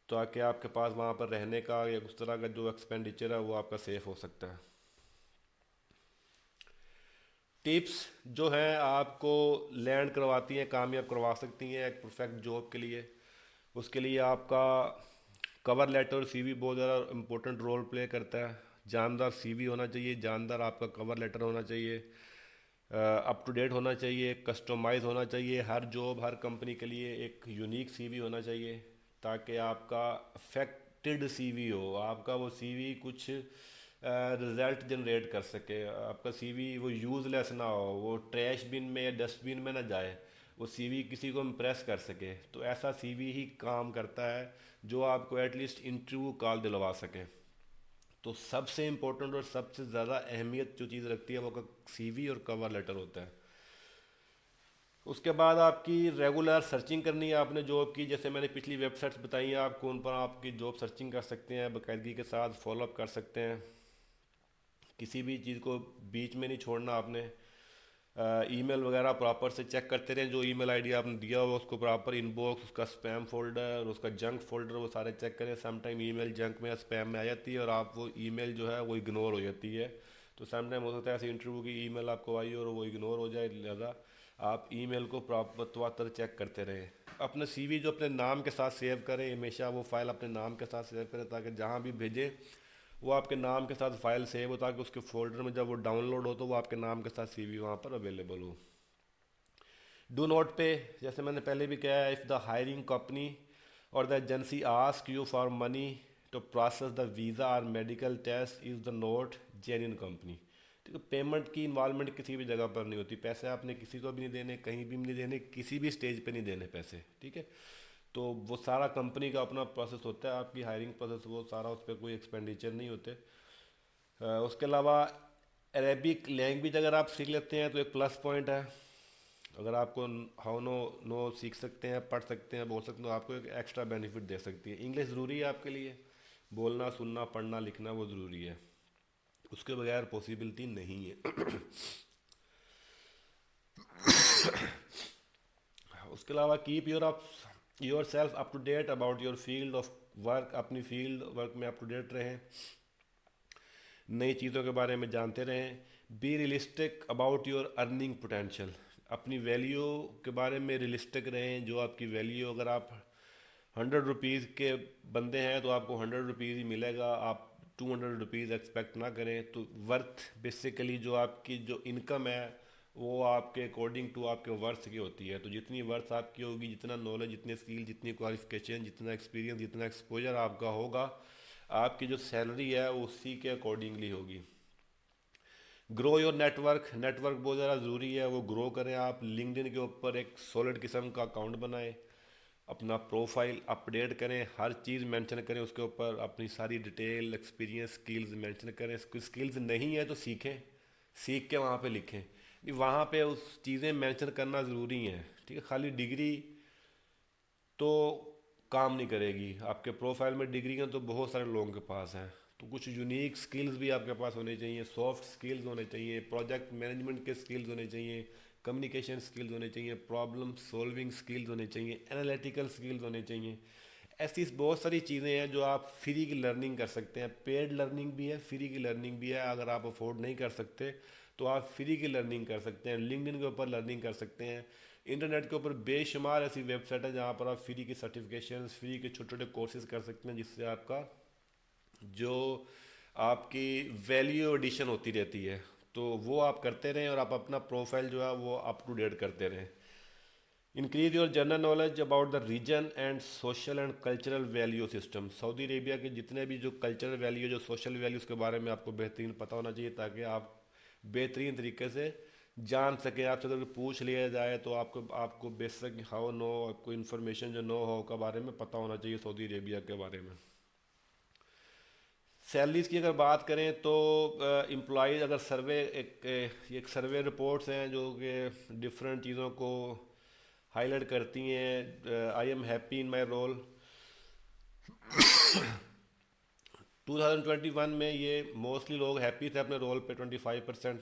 تاکہ آپ کے پاس وہاں پر رہنے کا یا اس طرح کا جو ایکسپینڈیچر ہے وہ آپ کا سیف ہو سکتا ہے. ٹپس جو ہیں آپ کو لینڈ کرواتی ہیں، کامیاب کروا سکتی ہیں ایک پرفیکٹ جاب کے لیے. اس کے لیے آپ کا کور لیٹر سی وی بہت زیادہ امپورٹنٹ رول پلے کرتا ہے. جاندار سی وی ہونا چاہیے، جاندار آپ کا کور لیٹر ہونا چاہیے. اپ ٹو ڈیٹ ہونا چاہیے، کسٹمائز ہونا چاہیے، ہر جاب ہر کمپنی کے لیے ایک یونیک سی وی ہونا چاہیے، تاکہ آپ کا افیکٹڈ سی وی ہو، آپ کا وہ سی وی کچھ رزلٹ جنریٹ کر سکے، آپ کا سی وی وہ یوز لیس نہ ہو، وہ ٹریش بن میں یا ڈسٹ بن میں نہ جائے، وہ سی وی کسی کو امپریس کر سکے، تو ایسا سی وی ہی کام کرتا ہے جو آپ کو ایٹ لیسٹ انٹرویو کال دلوا سکے۔ تو سب سے امپورٹنٹ اور سب سے زیادہ اہمیت جو چیز رکھتی ہے وہ کا سی وی اور کور لیٹر ہوتا ہے۔ اس کے بعد آپ کی ریگولر سرچنگ کرنی ہے آپ نے جاب کی، جیسے میں نے پچھلی ویب سائٹس بتائی ہیں آپ کو، ان پر آپ کی جاب سرچنگ کر سکتے ہیں، باقاعدگی کے ساتھ فالو اپ کر سکتے ہیں، کسی بھی چیز کو بیچ میں نہیں چھوڑنا آپ نے۔ ای میل وغیرہ پراپر سے چیک کرتے رہیں، جو ای میل آئی ڈی آپ نے دیا ہوا اس کو پراپر ان باکس، اس کا اسپیم فولڈر، اس کا جنک فولڈر، وہ سارے چیک کریں۔ سم ٹائم ای میل جنک میں یا اسپیم میں آ جاتی ہے اور آپ وہ ای میل جو ہے وہ اگنور ہو جاتی ہے، تو سم ٹائم ہو سکتا ہے ایسے انٹرویو کی ای میل آپ کو آئی اور وہ اگنور ہو جائے، لہٰذا آپ ای میل کو پراپر تواتر چیک کرتے رہیں۔ اپنا سی وی جو اپنے نام کے ساتھ سیو کریں، ہمیشہ وہ فائل اپنے نام کے ساتھ سیو کریں، تاکہ جہاں بھی بھیجیں وہ آپ کے نام کے ساتھ فائل سیو ہو، تاکہ اس کے فولڈر میں جب وہ ڈاؤن لوڈ ہو تو وہ آپ کے نام کے ساتھ سی وی وہاں پر اویلیبل ہو۔ ڈو نوٹ پے، جیسے میں نے پہلے بھی کہا ہے، اف دا ہائرنگ کمپنی اور the agency ask you for money to process the visa اور medical test is the not genuine company. ٹھیک ہے، پیمنٹ کی انوالومنٹ کسی بھی جگہ پر نہیں ہوتی، پیسے آپ نے کسی کو بھی نہیں دینے، کہیں بھی نہیں دینے، کسی بھی اسٹیج پہ نہیں دینے پیسے، ٹھیک ہے۔ تو وہ سارا کمپنی کا اپنا پروسیس ہوتا ہے، آپ کی ہائرنگ پروسیس وہ سارا، اس پہ کوئی ایکسپینڈیچر نہیں ہوتے۔ اس کے علاوہ عربک لینگویج اگر آپ سیکھ لیتے ہیں تو ایک پلس پوائنٹ ہے، اگر آپ کو ہاؤ نو سیکھ سکتے ہیں، پڑھ سکتے ہیں، بول سکتے ہیں، تو آپ کو ایک ایکسٹرا بینیفٹ دے سکتی ہے۔ انگلش ضروری ہے آپ کے لیے، بولنا سننا پڑھنا لکھنا وہ ضروری ہے، اس کے بغیر پاسبلٹی نہیں ہے۔ اس کے علاوہ keep your self up to date about your field of work, اپنی فیلڈ ورک میں اپ ٹو ڈیٹ رہیں، نئی چیزوں کے بارے میں جانتے رہیں۔ Be realistic about your earning potential, اپنی ویلیو کے بارے میں ریئلسٹک رہیں، جو آپ کی ویلیو، اگر آپ 100 روپیز کے بندے ہیں تو آپ کو 100 روپیز ہی ملے گا، آپ 200 روپیز ایکسپیکٹ نہ کریں۔ تو ورتھ بیسیکلی جو آپ کی جو انکم ہے وہ آپ کے اکارڈنگ ٹو آپ کے ورتھ کی ہوتی ہے، تو جتنی ورتھ آپ کی ہوگی، جتنا نالج، جتنے اسکل، جتنی کوالیفیکیشن، جتنا ایکسپیرینس، جتنا ایکسپوجر آپ کا ہوگا، آپ کی جو سیلری ہے وہ اسی کے اکارڈنگلی ہوگی۔ گرو یور نیٹورک، نیٹورک بہت زیادہ ضروری ہے، وہ گرو کریں آپ۔ لنکڈ ان کے اوپر ایک سولڈ قسم کا اکاؤنٹ بنائیں، اپنا پروفائل اپڈیٹ کریں، ہر چیز مینشن کریں اس کے اوپر، اپنی ساری ڈیٹیل، ایکسپیرینس، سکلز مینشن کریں۔ سکلز نہیں ہے تو سیکھیں، سیکھ کے وہاں پہ لکھیں، وہاں پہ اس چیزیں مینشن کرنا ضروری ہیں، ٹھیک ہے۔ خالی ڈگری تو کام نہیں کرے گی، آپ کے پروفائل میں ڈگری ہیں تو بہت سارے لوگوں کے پاس ہیں، تو کچھ یونیک سکلز بھی آپ کے پاس ہونے چاہیے، سافٹ سکلز ہونے چاہیے، پروجیکٹ مینجمنٹ کے سکلز ہونے چاہیے، کمیونیکیشن سکلز ہونے چاہیے، پرابلم سولونگ سکلز ہونے چاہیے، انالیٹیکل سکلز ہونے چاہیے۔ ایسی بہت ساری چیزیں ہیں جو آپ فری کی لرننگ کر سکتے ہیں، پیڈ لرننگ بھی ہے، فری کی لرننگ بھی ہے، اگر آپ افورڈ نہیں کر سکتے تو آپ فری کی لرننگ کر سکتے ہیں، لنکڈ ان کے اوپر لرننگ کر سکتے ہیں۔ انٹرنیٹ کے اوپر بے شمار ایسی ویب سائٹ ہے جہاں پر آپ فری کی سرٹیفکیشنز، فری کے چھوٹے چھوٹے کورسز کر سکتے ہیں، جس سے آپ کا جو آپ کی ویلیو ایڈیشن ہوتی رہتی ہے، تو وہ آپ کرتے رہیں اور آپ اپنا پروفائل جو ہے وہ اپ ٹو ڈیٹ کرتے رہیں۔ Increase your general knowledge about the region and social and cultural value system, Saudi Arabia کے جتنے بھی جو کلچرل ویلیو، جو سوشل ویلیوز کے بارے میں آپ کو بہترین پتہ ہونا چاہیے، تاکہ آپ بہترین طریقے سے جان سکیں۔ آپ سے اگر پوچھ لیا جائے تو آپ کو بیسک ہاؤ نو کوئی انفارمیشن جو نو ہو کے بارے میں پتہ ہونا چاہیے سعودی عربیہ کے بارے میں۔ سیلریز کی اگر بات کریں تو امپلائیز اگر سروے ایک سروے رپورٹس ہیں جو کہ ڈفرینٹ چیزوں کو ہائی لائٹ کرتی ہیں۔ I am happy in my role, 2021 میں یہ موسٹلی لوگ ہیپی تھے اپنے رول پہ، 25%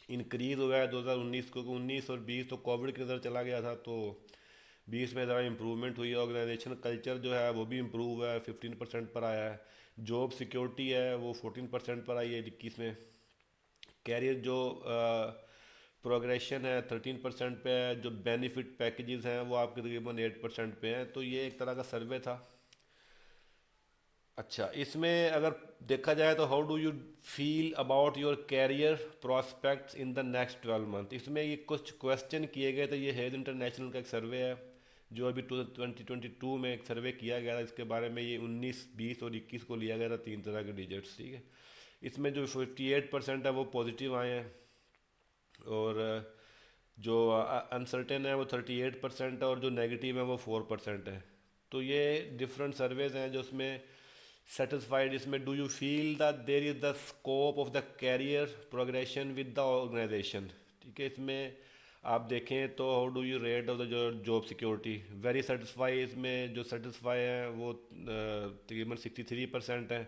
انکریز ہوا ہے 2019 کو، 19 اور 20 تو کووڈ کے اندر چلا گیا تھا، تو 20 میں ذرا امپرومنٹ ہوئی ہے۔ آرگنائزیشن کلچر جو ہے وہ بھی امپروو ہوا ہے، 15% پر آیا ہے۔ جاب سیکیورٹی ہے وہ 14% پر آئی ہے 21 میں۔ کیریئر جو پروگریشن ہے 13% پہ ہے، جو بینیفٹ پیکیجز ہیں وہ آپ کے تقریباً 8% پہ ہیں۔ تو یہ ایک طرح کا سروے تھا۔ اچھا، اس میں اگر دیکھا جائے تو how do you feel about your career prospects in the next 12 month, اس میں یہ کچھ کویشچن کیے گئے تھے. یہ ہیز انٹرنیشنل کا ایک سروے ہے جو ابھی 2022 میں ایک سروے کیا گیا تھا. اس کے بارے میں یہ 19 20 اور 21 کو لیا گیا تھا، 3 طرح کے ڈیجٹس. ٹھیک ہے، اس میں جو 58% ہے وہ پازیٹیو آئے ہیں، اور جو انسرٹن ہے وہ 38% ہے، اور جو نیگیٹو ہے وہ 4% ہے. تو یہ ڈفرینٹ سرویز ہیں جو اس میں سیٹسفائڈ. اس میں do you feel the there is the scope of the career progression with the organization. ٹھیک ہے، اس میں آپ دیکھیں تو how do you rate of the جو جاب سیکورٹی. ویری سیٹسفائی، اس میں جو سیٹسفائی ہیں وہ تقریباً 63% ہے،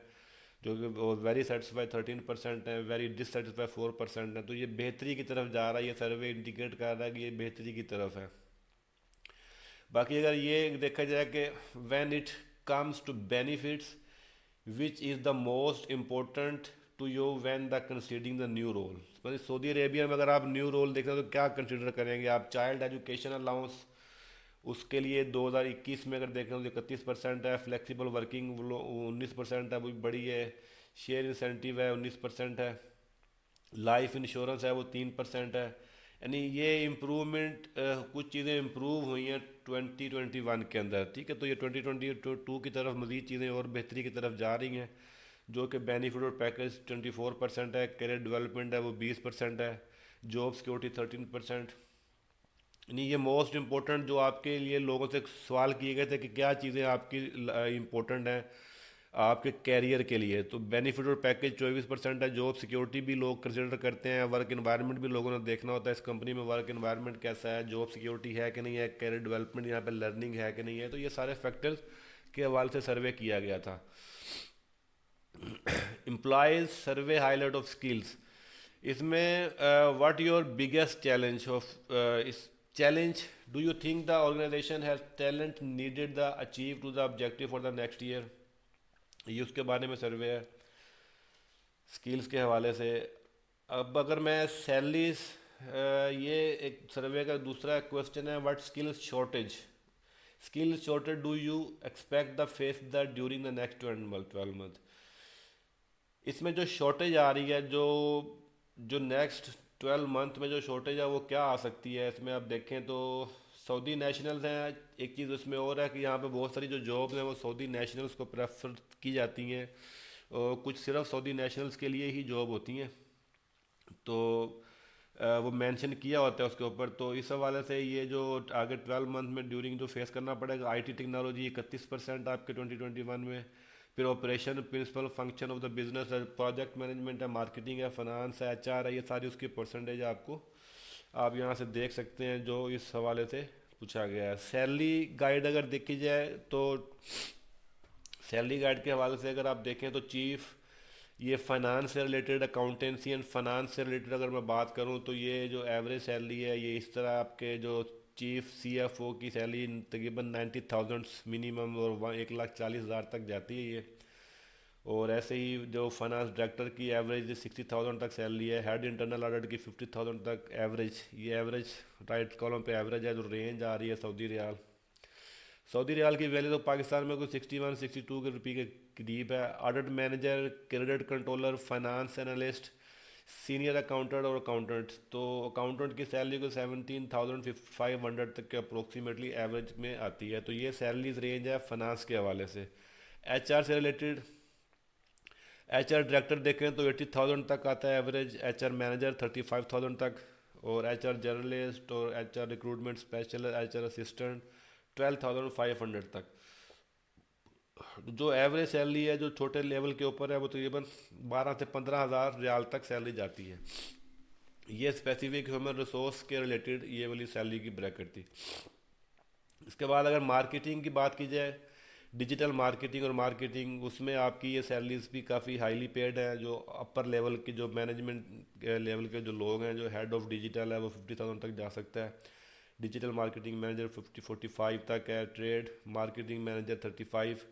جو کہ ویری سیٹسفائی 13% ہے، ویری ڈسٹسفائی 4% ہے. تو یہ بہتری کی طرف جا رہا ہے، یہ سروے انڈیکیٹ کر رہا ہے کہ یہ بہتری کی طرف ہے. باقی اگر یہ دیکھا جائے کہ when it comes to benefits which is the most important to you when the considering the new role. مطلب سعودی عربیہ میں اگر آپ نیو رول دیکھیں تو کیا کنسیڈر کریں گے آپ؟ چائلڈ ایجوکیشن الاؤنس، اس کے لیے 2021 میں اگر دیکھیں تو 31% ہے. فلیکسیبل ورکنگ 19% ہے، وہ بھی بڑی ہے. شیئر انسینٹیو ہے 19% ہے. لائف انشورنس ہے وہ 3% ہے. یعنی یہ امپرومنٹ، کچھ چیزیں امپروو ہوئی ہیں 2021 کے اندر. ٹھیک ہے، تو یہ 2022 کی طرف مزید چیزیں اور بہتری کی طرف جا رہی ہیں، جو کہ بینیفٹ اور پیکج 24% ہے. کیریئر ڈیولپمنٹ ہے وہ 20% ہے. Job security 13%. یعنی یہ موسٹ امپورٹنٹ جو آپ کے لیے لوگوں سے سوال کیے گئے تھے کہ کیا چیزیں آپ کی امپورٹنٹ ہیں آپ کے کیریئر کے لیے، تو بینیفٹ اور پیکج 24% ہے. جاب سیکورٹی بھی لوگ کنسیڈر کرتے ہیں. ورک انوائرمنٹ بھی لوگوں نے دیکھنا ہوتا ہے اس کمپنی میں ورک انوائرمنٹ کیسا ہے، جاب سیکورٹی ہے کہ نہیں ہے، کیریئر ڈیولپمنٹ یہاں پہ لرننگ ہے کہ نہیں ہے. تو یہ سارے فیکٹرز کے حوالے سے سروے کیا گیا تھا. Employees survey highlight of skills, اس میں what your biggest challenge of اس challenge do you think the organisation has talent needed the achieve to the objective for the next year. یہ اس کے بارے میں سروے ہے اسکلس کے حوالے سے. اب اگر میں سیلریز، یہ ایک سروے کا دوسرا کویشچن ہے، what skills shortage, skill shortage do you expect the face the during the next 12 month. اس میں جو شارٹیج آ رہی ہے، جو جو نیکسٹ 12 منتھ میں جو شارٹیج ہے وہ کیا آ سکتی ہے. اس میں آپ دیکھیں تو سعودی نیشنلز ہیں. ایک چیز اس میں اور ہے کہ یہاں پہ بہت ساری جو جابز ہیں وہ سعودی نیشنلز کو پریفر کی جاتی ہیں، اور کچھ صرف سعودی نیشنلز کے لیے ہی جاب ہوتی ہیں. تو وہ مینشن کیا ہوتا ہے اس کے اوپر. تو اس حوالے سے یہ جو آگے 12 منتھ میں ڈیورنگ جو فیس کرنا پڑے گا، آئی ٹی ٹیکنالوجی 31% آپ کے 2021 میں. پھر operation principal function of the business, project management ہے، مارکیٹنگ ہے، فنانس ہے، ایچ آر ہے. یہ ساری اس کی پرسنٹیج آپ کو آپ یہاں سے دیکھ سکتے ہیں جو اس حوالے سے پوچھا گیا ہے. سیلری گائیڈ اگر دیکھی جائے تو سیلری گائیڈ کے حوالے سے اگر آپ دیکھیں تو چیف، یہ فائنانس سے ریلیٹڈ، اکاؤنٹنسی اینڈ فائنانس سے ریلیٹڈ اگر میں بات کروں تو یہ جو ایوریج سیلری ہے یہ اس طرح آپ کے جو چیف سی ایف او کی سیلری تقریباً 90,000 منیمم اور 1,40,000 تک جاتی ہے یہ. اور ایسے ہی جو فائنانس ڈائریکٹر کی ایوریج 60,000 تک سیلری ہے. ہیڈ انٹرنل آڈٹ کی 50,000 تک ایوریج. یہ ایوریج رائٹ کالم پہ ایوریج ہے، جو رینج آ رہی ہے سعودی ریال. سعودی ریال کی ویلیو تو پاکستان میں کوئی 61 62 کے روپے کے قریب ہے. Audit manager, credit controller, finance analyst, senior accountant اور اکاؤنٹنٹ. تو اکاؤنٹنٹ کی سیلری کو 17,500 تک کے اپروکسیمیٹلی ایوریج میں آتی ہے. تو یہ سیلریز رینج ہے فائنانس کے حوالے سے. ایچ آر سے ریلیٹڈ، ایچ آر ڈائریکٹر دیکھیں تو 80,000 تک آتا ہے ایوریج. ایچ آر مینیجر 35,000 تک، اور ایچ آر جرنلسٹ اور H R recruitment specialist, H R assistant 12,500 تک. جو ایوریج سیلری ہے جو چھوٹے لیول کے اوپر ہے وہ تقریباً 12 سے 15,000 ریال تک سیلری جاتی ہے. یہ اسپیسیفک ہیومن ریسورس کے ریلیٹڈ یہ والی سیلری کی بریکٹ تھی. اس کے بعد اگر مارکیٹنگ کی بات کی جائے، ڈیجیٹل مارکیٹنگ اور مارکیٹنگ، اس میں آپ کی یہ سیلریز بھی کافی ہائیلی پیڈ ہیں. جو اپر لیول کی جو مینجمنٹ لیول کے جو لوگ ہیں، جو ہیڈ آف ڈیجیٹل ہے وہ 50,000 تک جا سکتا ہے. ڈیجیٹل مارکیٹنگ مینیجر 45 تک ہے. Trade marketing manager 35،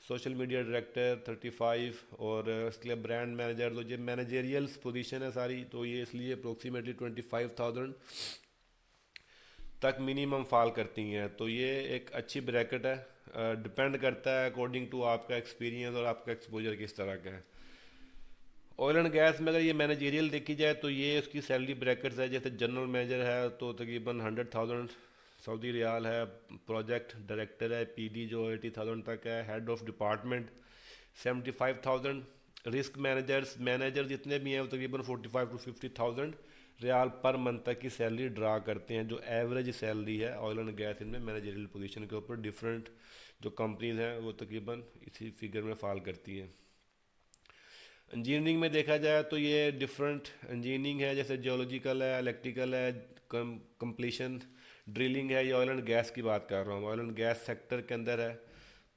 social media director 35، اور اس کے لیے برانڈ مینیجر. تو یہ مینیجریلس پوزیشن ہے ساری، تو یہ اس لیے اپروکسیمیٹلی 25,000 تک منیمم فال کرتی ہیں. تو یہ ایک اچھی بریکٹ ہے. ڈپینڈ کرتا ہے اکارڈنگ ٹو آپ کا ایکسپیرینس اور آپ کا ایکسپوجر کس طرح کا ہے. آئل اینڈ گیس میں اگر یہ مینیجیریل دیکھی جائے تو یہ اس کی سیلری بریکٹس ہے. جیسے جنرل مینیجر ہے تو تقریباً 100,000 سعودی ریال ہے. پروجیکٹ ڈائریکٹر ہے پی ڈی جو 80,000 تک ہے. Head of department 75,000. Risk manager جتنے بھی ہیں وہ تقریباً 45 to 50,000 ریال پر منتھ تک کی سیلری ڈرا کرتے ہیں, جو ایوریج سیلری ہے آئل اینڈ گیس ان میں مینیجریل پوزیشن کے اوپر. ڈفرینٹ جو کمپنیز ہیں وہ تقریباً اسی فگر میں فال کرتی ہیں. انجینئرنگ میں دیکھا جائے تو یہ ڈفرینٹ انجینئرنگ ہے, جیسے جیولوجیکل ہے, الیکٹریکل ہے, کمپلیشن ڈرلنگ ہے. یہ آئل اینڈ گیس کی بات کر رہا ہوں, آئل اینڈ گیس سیکٹر کے اندر ہے.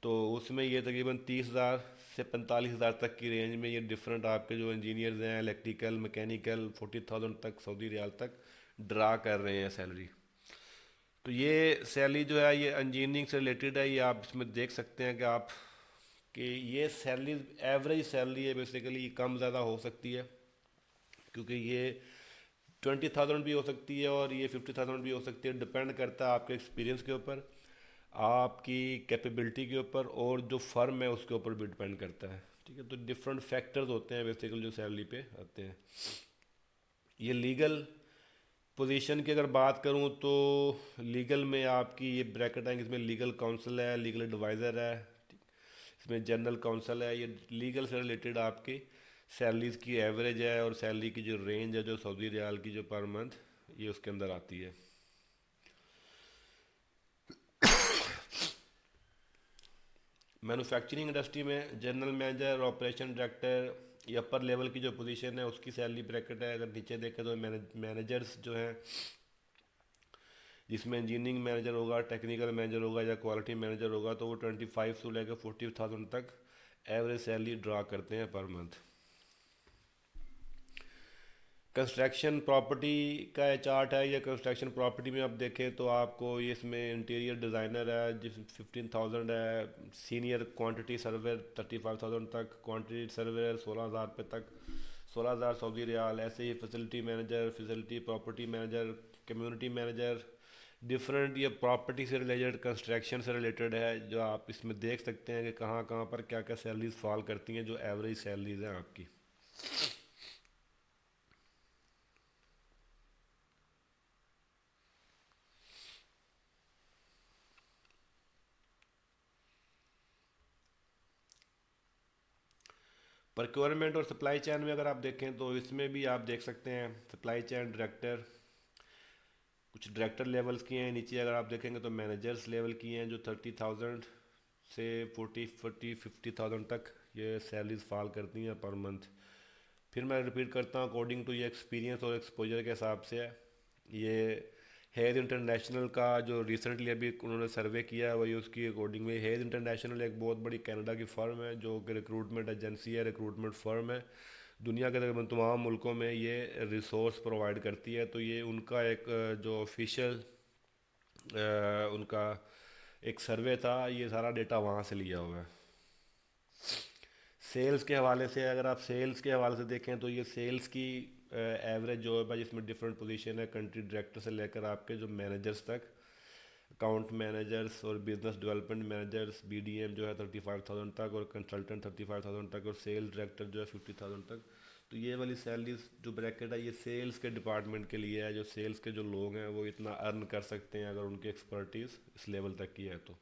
تو اس میں یہ تقریباً 30,000 سے 45,000 تک کی رینج میں یہ ڈفرینٹ آپ کے جو انجینئرز ہیں الیکٹریکل میکینیکل 40,000 تک سعودی ریال تک ڈرا کر رہے ہیں سیلری. تو یہ سیلری جو ہے یہ انجینئرنگ سے ریلیٹڈ ہے. یہ آپ اس میں دیکھ سکتے ہیں کہ یہ سیلری ایوریج سیلری ہے. بیسیکلی کم زیادہ ہو سکتی ہے کیونکہ یہ 20,000 بھی ہو سکتی ہے اور یہ 50,000 بھی ہو سکتی ہے. ڈپینڈ کرتا ہے آپ کے ایکسپیرینس کے اوپر, آپ کی کیپیبلٹی کے اوپر, اور جو فرم ہے اس کے اوپر بھی ڈپینڈ کرتا ہے. ٹھیک ہے, تو ڈفرینٹ فیکٹرز ہوتے ہیں بیسیکلی جو سیلری پہ آتے ہیں. یہ لیگل پوزیشن کی اگر بات کروں تو لیگل میں آپ کی یہ بریکٹ ہے. اس میں لیگل کاؤنسل ہے, لیگل ایڈوائزر ہے, اس میں جنرل کاؤنسل ہے. یہ لیگل سے ریلیٹڈ آپ کی سیلریز کی ایوریج ہے اور سیلری کی جو رینج ہے جو سعودی ریال کی جو پر منتھ یہ اس کے اندر آتی ہے. مینوفیکچرنگ انڈسٹری میں جنرل مینیجر, آپریشن ڈائریکٹر, یہ اپر لیول کی جو پوزیشن ہے اس کی سیلری بریکٹ ہے. اگر نیچے دیکھیں تو مینیجرز جو ہیں جس میں انجینئرنگ مینیجر ہوگا, ٹیکنیکل مینیجر ہوگا یا کوالٹی مینیجر ہوگا تو وہ 25 سے لے کے 40,000 تک ایوریج سیلری ڈرا کرتے ہیں پر منتھ. کنسٹرکشن پراپرٹی کا چارٹ ہے. یہ کنسٹرکشن پراپرٹی میں آپ دیکھیں تو آپ کو یہ اس میں انٹیریئر ڈیزائنر ہے جس 15,000 ہے. سینئر کوانٹٹی سرور 35,000 تک, کوانٹٹی سرور 16,000 روپے تک, 16,000 سعودی ریال. ایسے ہی facility manager, facility property manager, community manager. Different یہ پراپرٹی سے ریلیٹڈ, کنسٹرکشن سے ریلیٹڈ ہے جو آپ اس میں دیکھ سکتے ہیں کہ کہاں کہاں پر کیا کیا سیلریز فال کرتی ہیں جو ایوریج سیلریز ہیں آپ کی. پرکیورمنٹ اور سپلائی چین میں اگر آپ دیکھیں تو اس میں بھی آپ دیکھ سکتے ہیں سپلائی چین ڈائریکٹر, کچھ ڈائریکٹر لیولز کی ہیں. نیچے اگر آپ دیکھیں گے تو مینیجرس لیول کی ہیں جو 30,000 سے 50,000 تک یہ سیلریز فال کرتی ہیں پر منتھ. پھر میں ریپیٹ کرتا ہوں اکارڈنگ ٹو یہ ایکسپیرینس اور ایکسپوجر کے حساب سے ہے. یہ ہیز انٹرنیشنل کا جو ریسنٹلی ابھی انہوں نے سروے کیا ہے وہی اس کی اکارڈنگ میں. ہیز انٹرنیشنل ایک بہت بڑی کینیڈا کی فرم ہے جو کہ ریکروٹمنٹ ایجنسی ہے, ریکروٹمنٹ فرم ہے. دنیا کے تقریباً تمام ملکوں میں یہ ریسورس پرووائڈ کرتی ہے. تو یہ ان کا ایک جو آفیشیل ان کا ایک سروے تھا, یہ سارا ڈیٹا وہاں سے لیا ہوا ہے. سیلز کے حوالے سے اگر آپ سیلز کے حوالے سے دیکھیں تو یہ سیلز کی ایوریج جو ہے بھائی جس میں ڈفرینٹ پوزیشن ہے, کنٹری ڈائریکٹر سے لے کر آپ کے جو مینیجرز تک, اکاؤنٹ مینیجرز اور business development managers B D M جو ہے 35,000 تک, اور کنسلٹنٹ 35,000 تک, اور سیلز ڈائریکٹر جو ہے 50,000 تک. تو یہ والی سیلریز جو بریکٹ ہے یہ سیلز کے ڈپارٹمنٹ کے لیے ہے. جو سیلز کے جو لوگ ہیں وہ اتنا ارن کر سکتے ہیں اگر ان کی ایکسپرٹیز اس لیول تک کی ہے تو.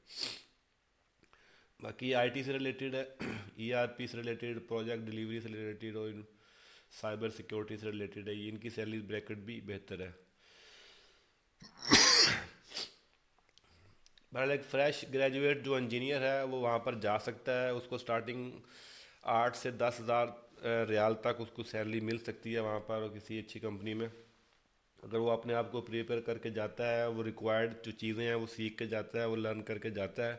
باقی آئی ٹی سے ریلیٹڈ ہے, ای آر پی سے ریلیٹڈ, پروجیکٹ ڈلیوری سے ریلیٹڈ اور سائبر سیکورٹی سے ریلیٹڈ ہے. ان کی سیلریز بریکٹ بھی بہتر ہے. بہرحال ایک فریش گریجویٹ جو انجینئر ہے وہ وہاں پر جا سکتا ہے. اس کو سٹارٹنگ 8 سے 10,000 ریال تک اس کو سیلری مل سکتی ہے وہاں پر کسی اچھی کمپنی میں. اگر وہ اپنے آپ کو پریپیئر کر کے جاتا ہے, وہ ریکوائرڈ جو چیزیں ہیں وہ سیکھ کے جاتا ہے, وہ لرن کر کے جاتا ہے,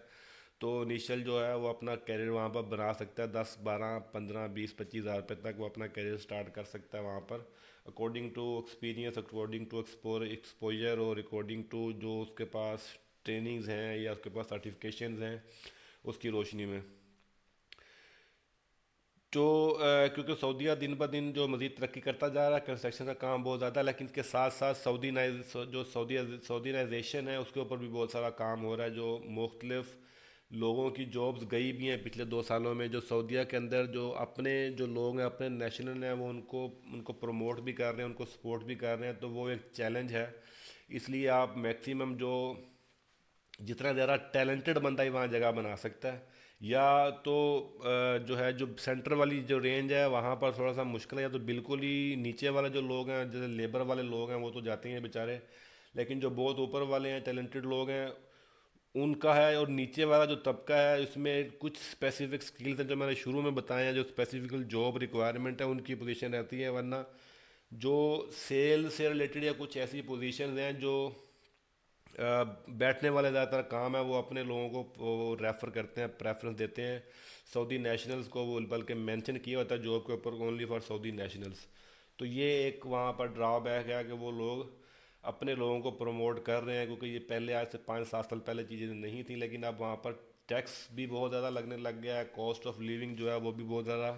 تو انیشیل جو ہے وہ اپنا کیریئر وہاں پر بنا سکتا ہے. 10 12 15 20 25,000 روپے تک وہ اپنا کیریئر سٹارٹ کر سکتا ہے وہاں پر, according to experience, according to exposure, اور اکارڈنگ ٹو جو اس کے پاس ٹریننگز ہیں یا اس کے پاس سرٹیفکیشنز ہیں اس کی روشنی میں. جو کیونکہ سعودیہ دن بہ دن جو مزید ترقی کرتا جا رہا ہے، کنسٹرکشن کا کام بہت زیادہ ہے، لیکن اس کے ساتھ ساتھ سعودی نائزیشن ہے اس کے اوپر بھی بہت سارا کام ہو رہا ہے، جو مختلف لوگوں کی جابز گئی بھی ہیں پچھلے 2 سالوں میں، جو سعودیہ کے اندر جو اپنے جو لوگ ہیں اپنے نیشنل ہیں وہ ان کو پروموٹ بھی کر رہے ہیں، ان کو سپورٹ بھی کر رہے ہیں، تو وہ ایک چیلنج ہے۔ اس لیے آپ میکسیمم جو جتنا زیادہ ٹیلنٹڈ بندہ ہی وہاں جگہ بنا سکتا ہے، یا تو جو ہے جو سینٹر والی جو رینج ہے وہاں پر تھوڑا سا مشکل ہے، یا تو بالکل ہی نیچے والے جو لوگ ہیں جیسے لیبر والے لوگ ہیں وہ تو جاتے ہیں بیچارے، لیکن جو بہت اوپر والے ہیں ٹیلنٹڈ لوگ ہیں ان کا ہے، اور نیچے والا جو طبقہ ہے اس میں کچھ اسپیسیفک سکلز ہیں جو میں نے شروع میں بتائے ہیں، جو اسپیسیفکل جاب ریکوائرمنٹ ہے ان کی پوزیشن رہتی ہے، ورنہ جو سیل سے ریلیٹڈ یا کچھ ایسی پوزیشنز ہیں جو بیٹھنے والے زیادہ تر کام ہے، وہ اپنے لوگوں کو ریفر کرتے ہیں، پریفرنس دیتے ہیں سعودی نیشنلز کو، وہ بلکہ مینشن کیا ہوتا ہے جاب کے اوپر اونلی فار سعودی نیشنلز۔ تو یہ ایک وہاں پر ڈرا بیک ہے کہ وہ لوگ اپنے لوگوں کو پروموٹ کر رہے ہیں، کیونکہ یہ پہلے آج سے 5-7 سال پہلے چیزیں نہیں تھیں، لیکن اب وہاں پر ٹیکس بھی بہت زیادہ لگنے لگ گیا ہے، کاسٹ آف لیونگ جو ہے وہ بھی بہت زیادہ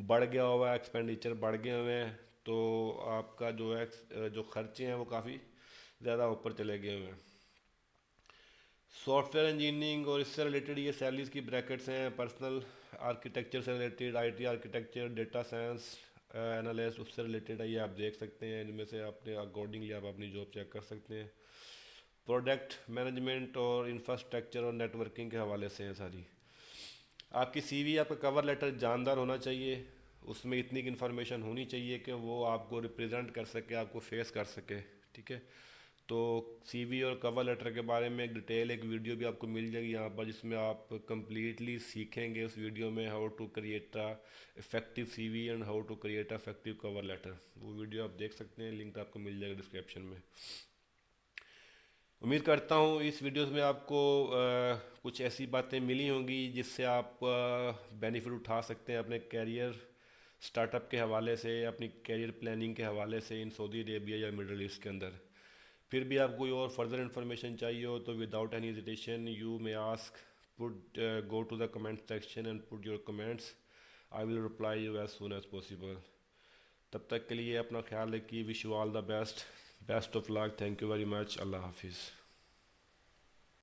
بڑھ گیا ہوا ہے، ایکسپینڈیچر بڑھ گئے ہوئے ہیں، تو آپ کا جو ہے جو خرچے ہیں وہ کافی زیادہ اوپر چلے گئے ہوئے ہیں۔ سافٹ ویئر انجینئرنگ اور اس سے ریلیٹڈ یہ سیلریز کی بریکٹس ہیں، پرسنل آرکیٹیکچر سے related, I T architecture, data science analyst, اس سے ریلیٹڈ ہے، یہ آپ دیکھ سکتے ہیں، ان میں سے اپنے اکارڈنگلی آپ اپنی جاب چیک کر سکتے ہیں۔ پروڈکٹ مینجمنٹ اور انفراسٹرکچر اور نیٹ ورکنگ کے حوالے سے ہیں ساری۔ آپ کی سی وی، آپ کا کور لیٹر جاندار ہونا چاہیے، اس میں اتنی انفارمیشن ہونی چاہیے کہ وہ آپ کو ریپرزینٹ کر سکے، آپ کو فیس کر سکے، ٹھیک ہے؟ تو سی وی اور کور لیٹر کے بارے میں ایک ڈیٹیل ایک ویڈیو بھی آپ کو مل جائے گی یہاں پر، جس میں آپ کمپلیٹلی سیکھیں گے اس ویڈیو میں how to create a effective C V and how to create a effective cover letter. وہ ویڈیو آپ دیکھ سکتے ہیں، لنک آپ کو مل جائے گا ڈسکرپشن میں۔ امید کرتا ہوں اس ویڈیوز میں آپ کو کچھ ایسی باتیں ملی ہوں گی جس سے آپ بینیفٹ اٹھا سکتے ہیں اپنے کیریئر سٹارٹ اپ کے حوالے سے، اپنی کیریئر پلاننگ کے حوالے سے ان سعودی عربیہ یا مڈل ایسٹ کے اندر۔ پھر بھی آپ کوئی اور فردر انفارمیشن چاہیے ہو تو without any hesitation you may ask, put go to the comment section and put your comments, I will reply you as soon as possible. تب تک کے لیے اپنا خیال رکھیے، wish you all the best, best of luck, thank you very much, اللہ حافظ۔